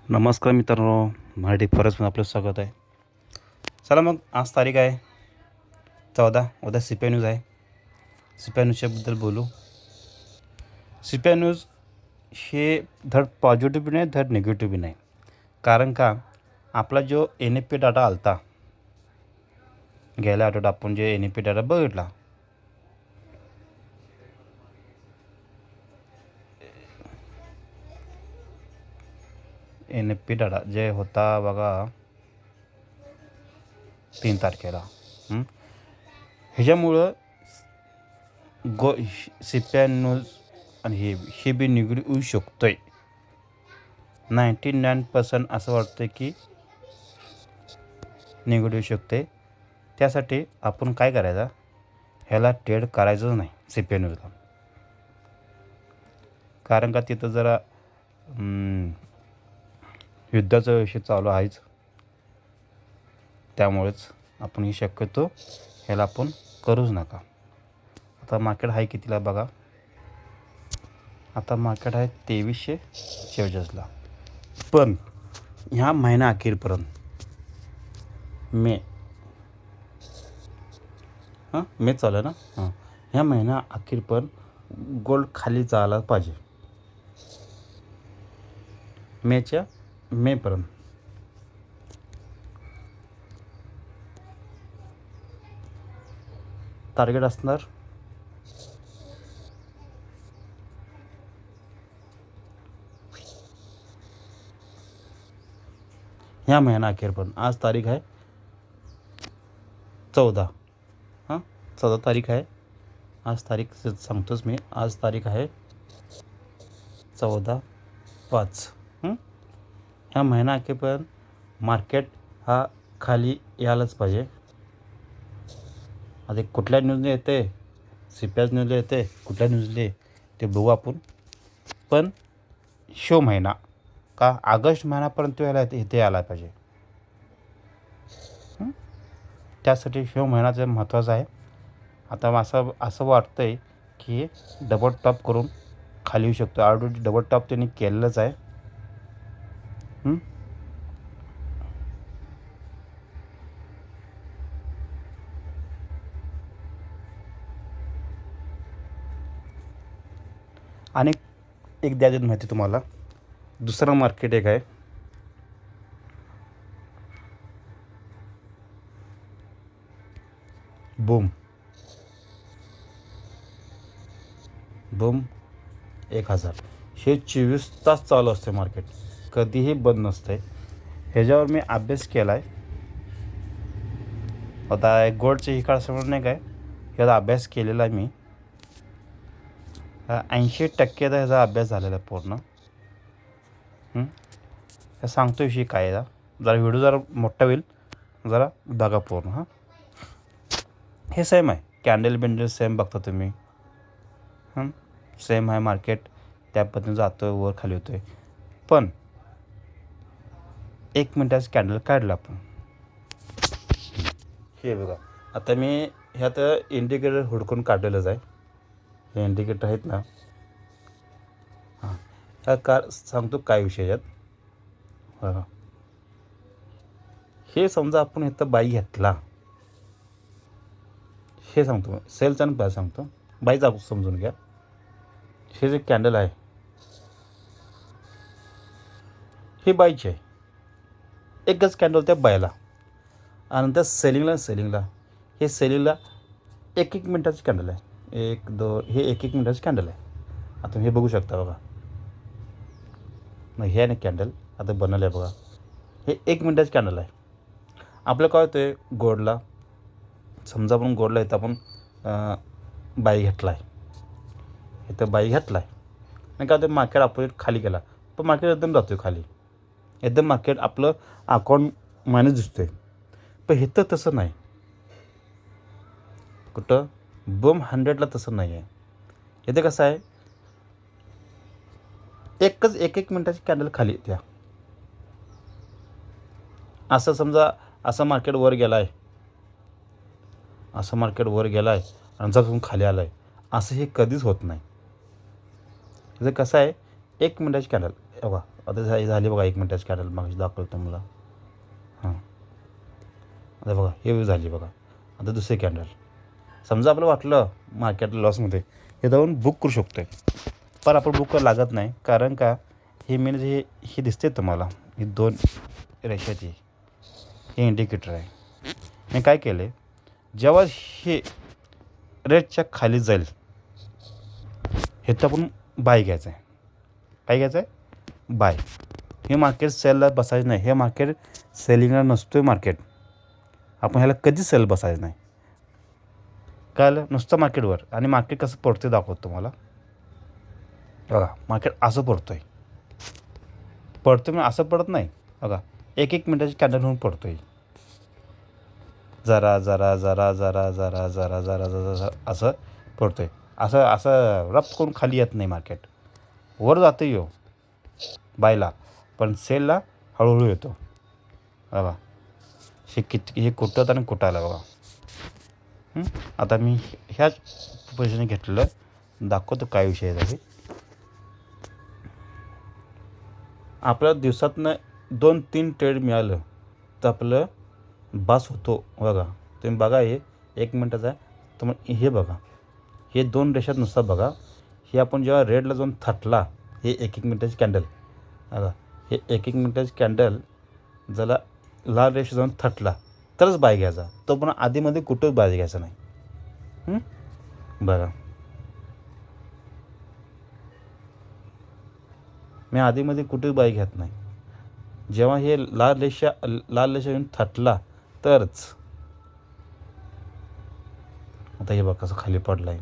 नमस्कार मित्रांनो, मराठी फॉरेस्टमध्ये आपलं स्वागत आहे. चला मग आज तारीख आहे 14. उद्या CPI न्यूज आहे. CPI न्यूजच्याबद्दल बोलू. CPI न्यूज हे धड पॉझिटिव्ह बी नाही, धड निगेटिव्ह बी नाही. कारण का आपला जो NFP डाटा आलता गेल्या आठवड्यात, आपण जे NFP डाटा बघितला, NFP डाटा जे होता बघा 3 तारखेला, ह्याच्यामुळं CPI न्यूज आणि हे बी निगेटिव्ह येऊ शकतोय. 99% असं वाटतं की निगेटिव्ह येऊ शकते. त्यासाठी आपण काय करायचं, ह्याला ट्रेड करायचंच नाही CPI न्यूजला. कारण का तिथं जरा युद्धाचा विषय चालू आहेच. त्यामुळेच आपण ही शक्यतो ह्याला आपण करूच नका. आता मार्केट आहे कितीला बघा. आता मार्केट आहे 2346ला. पण ह्या महिना अखेरपर्यंत मे चालू आहे ना, ह्या महिना अखेरपर्यंत गोल्ड खाली जायला पाहिजे. मेपर्यंत टार्गेट असणार ह्या महिना अखेरपर्यंत. आज तारीख आहे 14. 14 तारीख आहे. आज तारीख सांगतोच मी. आज तारीख आहे 14/5. ह्या महिना अखेरपर्यंत मार्केट हा खाली यायलाच पाहिजे. आता कुठल्या न्यूजने येते, CPI न्यूजला येते, कुठल्या न्यूजले ते बघू आपण. पण महिना का ऑगस्ट महिन्यापर्यंत यायला इथे यायला पाहिजे. त्यासाठी महिन्याचं महत्त्वाचं आहे. आता असं वाटतंय की डबल टॉप करून खाली येऊ शकतो. ऑलरेडी डबल टॉप त्यांनी केलेलंच आहे. आणि एक द्यायची माहिती तुम्हाला, दुसरं मार्केट एक आहे बूम 1000. हे 24 तास चालू असते मार्केट, कधीही बंद नसते. ह्याच्यावर मी अभ्यास केला आहे. आता गोल्डचे ही काळ नाही काय, ह्याचा अभ्यास केलेला आहे मी. 80% ह्याचा अभ्यास झालेला आहे पूर्ण. सांगतो विषयी काय आहे. जरा व्हिडिओ जरा मोठा होईल, जरा बघा पूर्ण. हे सेम आहे, कॅन्डल बिंडल सेम बघता तुम्ही. सेम आहे मार्केट, त्या पद्धतीने जातो आहे, वर खाली होतो आहे. पण 1 मिनिटाचं कॅन्डल काढलं आपण. हे बघा, आता मी ह्यात इंडिकेटर हुडकून काढलेलंच आहे. हे इंडिकेटर आहेत ना, ह्या सांगतो काय विषय यात. हे समजा आपण इथं बाई घेतला, हे सांगतो सेलचा आणि बाय सांगतो. बाईचा समजून घ्या. हे जे कॅन्डल आहे हे बाईचे आहे. एकच कॅन्डल त्या बायला, आणि त्या सेलिंगला हे सेलिंगला 1 मिनिटाचं कॅन्डल आहे. 1 2 हे 1 मिनिटाचं कॅन्डल आहे. आता हे बघू शकता बघा. मग हे आहे ना कॅन्डल आता बनवलं आहे बघा. हे 1 मिनिटाचं कॅन्डल आहे. आपलं काय होतं आहे गोल्डला, समजा आपण गोल्डला इथं आपण बाई घेतला आहे, इथं बाई घेतला आहे आणि काय होतं मार्केट अपोजिट खाली गेला, पण मार्केट एकदम जातो आहे खाली, एकदम मार्केट आपलं अकाउंट मायनस दिसतो आहे. पण इथं तसं नाही. कुठं बूम 100ला तसं नाही आहे. इथे कसं आहे, एकच 1 मिनिटाची कॅन्डल खाली त्या. असं समजा असं मार्केट वर गेला आहे, असं मार्केट वर गेला आहे आणि जर खाली आला आहे, असं हे कधीच होत नाही. इथे कसं आहे 1 मिनिटाची कॅन्डल, बघा आता झाली बघा 1 मिनटाची कॅन्डल मागची दाखवतो मला. हां आता बघा हे झाली बघा. आता दुसरी कॅन्डल. समजा आपलं वाटलं मार्केट लॉसमध्ये हे जाऊन बुक करू शकतो आहे, पण आपण बुक करायला लागत नाही. कारण का हे मेन जे हे दिसते तुम्हाला ही 2 रेषाची हे इंडिकेटर आहे. मी काय केलं जेव्हा हे रेटच्या खाली जाईल हे तर आपण बाय घ्यायचं आहे. काय घ्यायचं आहे? बाय. हे मार्केट सेलला बसायचं नाही. हे मार्केट सेलिंगला नसतो आहे मार्केट. आपण ह्याला कधीच सेल बसायचं नाही. कळलं? नुसतं मार्केटवर. आणि मार्केट कसं पडतं दाखवतो तुम्हाला. बघा मार्केट असं पडतो आहे. पडतो म्हणजे असं पडत नाही. बघा 1-1 मिनटाची कॅन्डल होऊन पडतो आहे. जरा जरा जरा जरा जरा जरा जरा जरा असं पडतो आहे. असं असं रफ करून खाली येत नाही मार्केट. वर जातं येऊ बायला, पण सेलला हळूहळू येतो. बघा हे कुठं आणि कुठं आलं बघा. आता मी ह्याच पोझिशन घेतलेलं दाखवतो काय विषय आहे. आपल्याला दिवसातनं 2-3 ट्रेड मिळालं तर आपलं बास होतो. बघा तुम्ही बघा हे 1 मिनटाचं आहे. तर मग हे बघा हे 2 रेषात नुसतं बघा. हे आपण जेव्हा रेडला जाऊन थाटला हे 1-1 मिनटाची कॅन्डल. बघा हे 1-1 मिनटाची कॅन्डल ज्याला लाल रेषा जाऊन थटला तरच बाय घ्यायचा. तो पण आधीमध्ये कुठंच बाय घ्यायचा नाही. बघा मी आधीमध्ये कुठेच बाय घेत नाही. जेव्हा हे लाल रेषा येऊन थटला तरच. आता हे बघा कसं खाली पडलं आहे.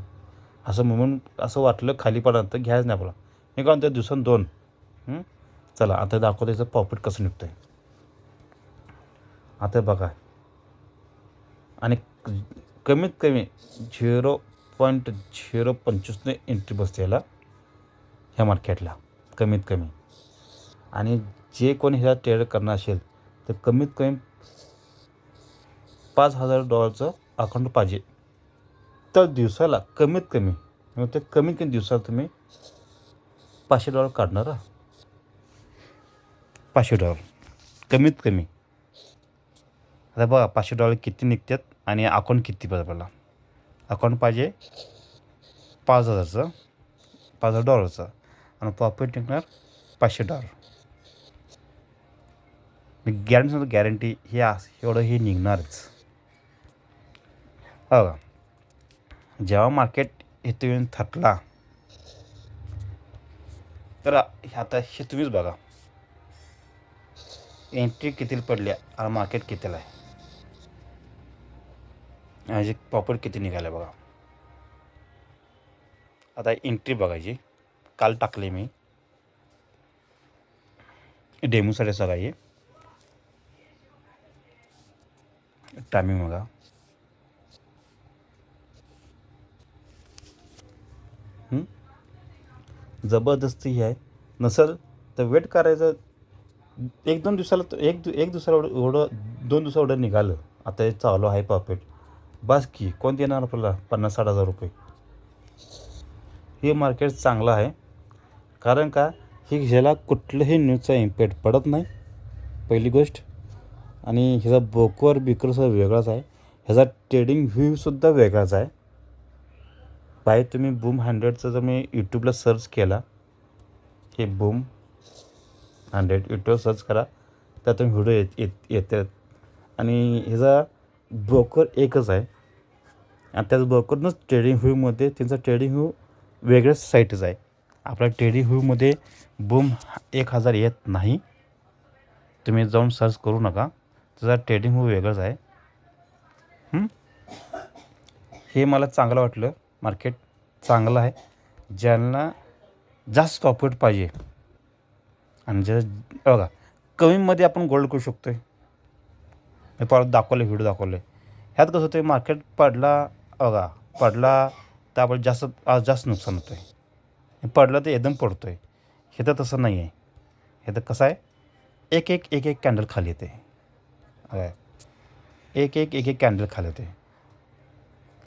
असं म्हणून असं वाटलं खाली पडलं तर घ्यायच नाही आपला. मी काय म्हणतो दिवसात 2. चला आता दाखवतो याचं प्रॉफिट कसं निघतं आहे. आता बघा आणि कमीत कमी 0.025 एंट्री बसते याला ह्या मार्केटला कमीत कमी. आणि जे कोणी ह्याला ट्रेड करणार असेल तर कमीत कमी $5,000 अकाउंट पाहिजे. तर दिवसाला कमीत कमी ते कमीत कमी दिवसाला तुम्ही $500 काढणार. $500 कमीत कमी. आता बघा $500 किती निघतात आणि अकाउंट किती पाहिजे आपल्याला. अकाउंट पाहिजे 5,000चं $5,000 आणि प्रॉफिट निघणार $500. मी गॅरंटी हे एवढं हे निघणारच. बघा जेव्हा मार्केट इथे येऊन थकला तर आता हे तुम्हीच बघा एंट्री किती पडल्या आणि मार्केट कितीला आहे आणि प्रॉफिट किती निघालं बघा. आता एंट्री बघायची काल टाकले मी डेमोसाठी सगळं. टायमिंग बघा जबरदस्ती आहे. नसेल तर वेट करायचं. 1-2 दिवसाला एक दिवसाला एवढं 2 दिवसा एवढं निघालं. आता हे चालू आहे प्रॉफिट बस की कोण देणार आपल्याला 50-60 हजार रुपये. हे मार्केट चांगलं आहे. कारण का हे ह्याला कुठलंही न्यूजचा इम्पॅक्ट पडत नाही पहिली गोष्ट. आणि ह्याचा ब्रोकर बिकरसुद्धा वेगळाच आहे. ह्याचा ट्रेडिंग व्ह्यूसुद्धा वेगळाच आहे. बाय तुम्ही बूम 100चं जर मी यूट्यूबला सर्च केला हे बूम 100 यूट्यूब सर्च करा त्यातून व्हिडिओ येतात. आणि ह्याचा ब्रोकर एकच आहे आणि त्याच ब्रोकरनंच ट्रेडिंग व्ह्यूमध्ये त्यांचा ट्रेडिंग व्ह्यू वेगळ्याच साईटच आहे. आपल्या ट्रेडिंग व्ह्यूमध्ये बूम 1000 येत नाही. तुम्ही जाऊन सर्च करू नका. त्याचा ट्रेडिंग व्ह्यू वेगळंच आहे. हे मला चांगलं वाटलं. मार्केट चांगलं आहे. ज्यांना जास्त प्रॉफिट पाहिजे आणि बघा कमीमध्ये आपण गोल्ड करू शकतो आहे. मी परत व्हिडिओ दाखवले. ह्यात कसं होतं मार्केट पडला तर आपण जास्त नुकसान होतं आहे. पडलं तर एकदम पडतो आहे. हे तर तसं नाही आहे. हे तर कसं आहे एक कॅन्डल खाली येते. एक कॅन्डल खाली येते.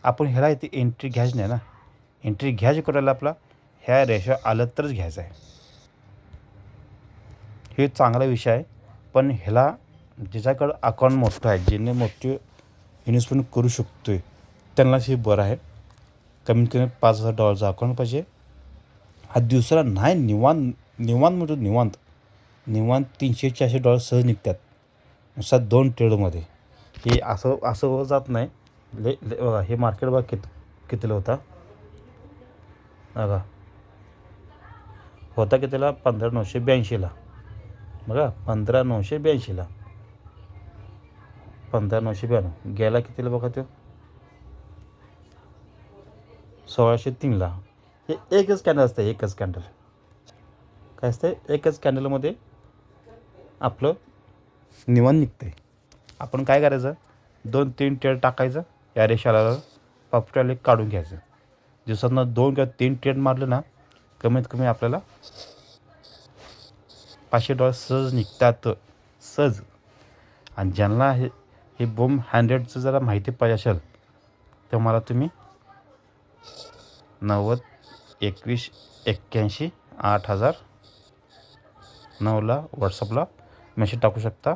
आपण ह्याला इथे एंट्री घ्यायची नाही ना. एंट्री घ्यायची करायला आपला ह्या रेषा आलं तरच घ्यायचं आहे. हे चांगला विषय आहे. पण ह्याला ज्याच्याकडं अकाउंट मोठं आहे, ज्याने मोठी इन्व्हेस्टमेंट करू शकतो आहे, त्यांनाच हे बरं आहे. कमीत कमी $5,000 अकाउंट पाहिजे. हा दिवसाला नाही निवांत निवांत म्हणतो निवांत $300-400 सहज निघतात नुसता 2 ट्रेडमध्ये. हे असं असं होत जात नाही. बघा हे मार्केट बघा कितीला होता बघा, होता कितीला 15,982ला. बघा 15,982ला, 15,992 गेला कितीला बघा तो 1,603ला. हे एकच कॅन्डल असतं, एकच कॅन्डल काय असतं, एकच कॅन्डलमध्ये आपलं निवांत निघते. आपण काय करायचं, 2-3 ट्रेड टाकायचं, या रेषाला प्रॉफिट काढून घ्यायचं. दिवसातनं 2 किंवा 3 ट्रेड मारले ना, कमीत कमी आपल्याला $500 सहज निघतात, सहज. आणि ज्यांना हे बूम 100चं जरा माहिती पाहिजे असेल तर मला तुम्ही 90-21-81-8009ला व्हॉट्सअपला मेसेज टाकू शकता.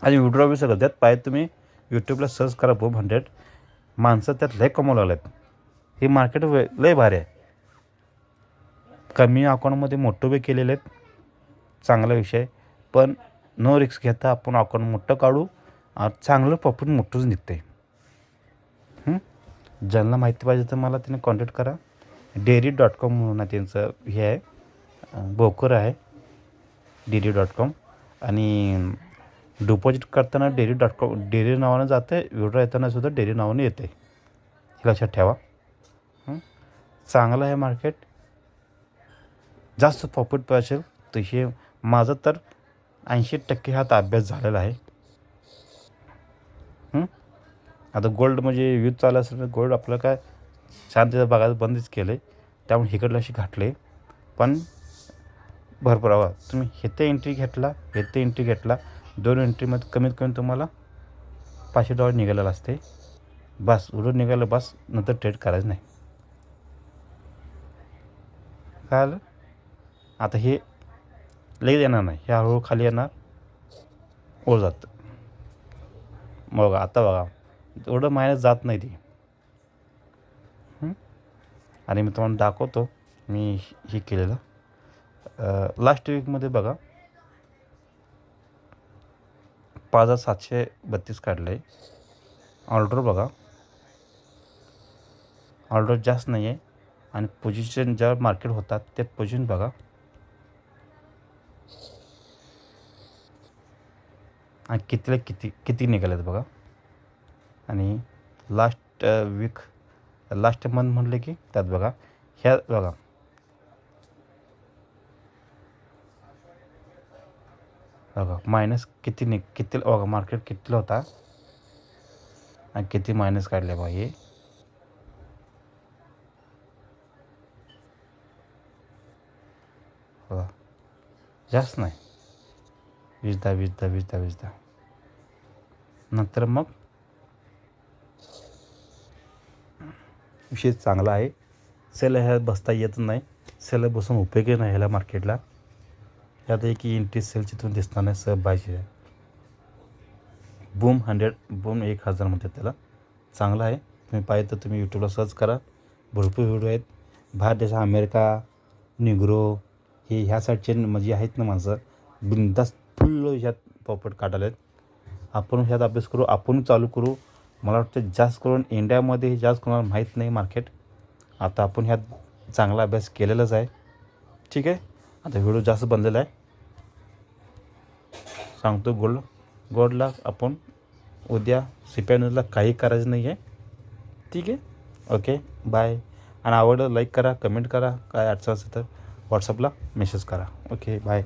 आणि विड्रॉ बी सगळं त्यात पाहिजे. तुम्ही यूट्यूबला सर्च करा बूम 100. माणसं त्यात लय कमावू लागलेत. हे मार्केट लय भारी आहे. कमी अकाउंटमध्ये मोठं बी केलेले आहेत, चांगला विषय. पण नो रिस्क घेता आपण अकाउंट मोठं काढू, चांगलं प्रॉफिट मोठंच निघते. ज्यांना माहिती पाहिजे तर मला त्याने कॉन्टॅक्ट करा. dairy.com म्हणून आहे त्यांचं हे आहे, ब्रोकर आहे dairy.com. आणि डिपॉझिट करताना डेअरी नावानं जातं, विड्रॉ येताना सुद्धा डेअरी नावानं येते. हे लक्षात ठेवा. चांगलं आहे मार्केट. जास्त प्रॉफिट पाहिजे तर हे माझं तर 80% ह्यात अभ्यास झालेला आहे. आता गोल्ड म्हणजे युद्ध चालू असेल तर गोल्ड आपलं काय शांतता बघायचं बंदच केलं आहे, त्यामुळे इकडलं अशी घातले. पण भरपूर हवा तुम्ही हेते एंट्री घेतला, 2 एंट्रीमध्ये कमीत कमी तुम्हाला $500 निघालेला असते. बस उडून निघालं, बस नंतर ट्रेड करायचं नाही. काय आलं आता, हे लगेच येणार नाही, हे हळूहळू खाली येणार, वर जातं. बघा आता बघा एवढं मायनस जात नाही ती. आणि मी तुम्हाला दाखवतो मी हे केलेलं लास्ट वीकमध्ये बघा 5,732 काढलं आहे. ऑर्डर बघा, ऑर्डर जास्त नाही आहे. आणि पोझिशन ज्या मार्केट होतात ते पोझिशन बघा, आणि कितीला किती निघालेत बघा. आणि लास्ट वीक लास्ट मंथ म्हटलं की त्यात बघा, ह्या बघा मायनस किती बघा, मार्केट कितीला होता आणि किती मायनस काढले बघा. हे बघा जास्त नाही, 20-10 नंतर मग विषय चांगला आहे. सेल ह्या बसता येत नाही, सेल बसून उपयोगी नाही ह्याला मार्केटला. यात एक एंट्री सेलची तुम्ही दिसणार नाही, सब बायची आहे. बूम 1000 म्हणतात त्याला, चांगला आहे. तुम्ही पाहिजे तर तुम्ही यूट्यूबला सर्च करा, भरपूर व्हिडिओ आहेत. बाहेर देशात अमेरिका, निग्रो हे ह्या साईडचे म्हणजे आहेत ना माणसं, बिनधास्त फुल्ल ह्यात प्रॉफिट काढायला आहेत. आपण ह्यात अभ्यास करू, आपण चालू करू. मला वाटतं जास्त करून इंडियामध्ये जास्त कोणाला माहीत नाही मार्केट. आता आपण ह्यात चांगला अभ्यास केलेलाच आहे. ठीक आहे, आता व्हिडिओ जास्त बनलेला आहे. सांगतो गोल्डला आपण उद्या CPI न्यूजला काही करायचं नाही आहे. ठीक आहे, ओके बाय. आणि आवडलं लाईक करा, कमेंट करा, काय अडचण असेल तर व्हॉट्सअपला मेसेज करा. Okay bye.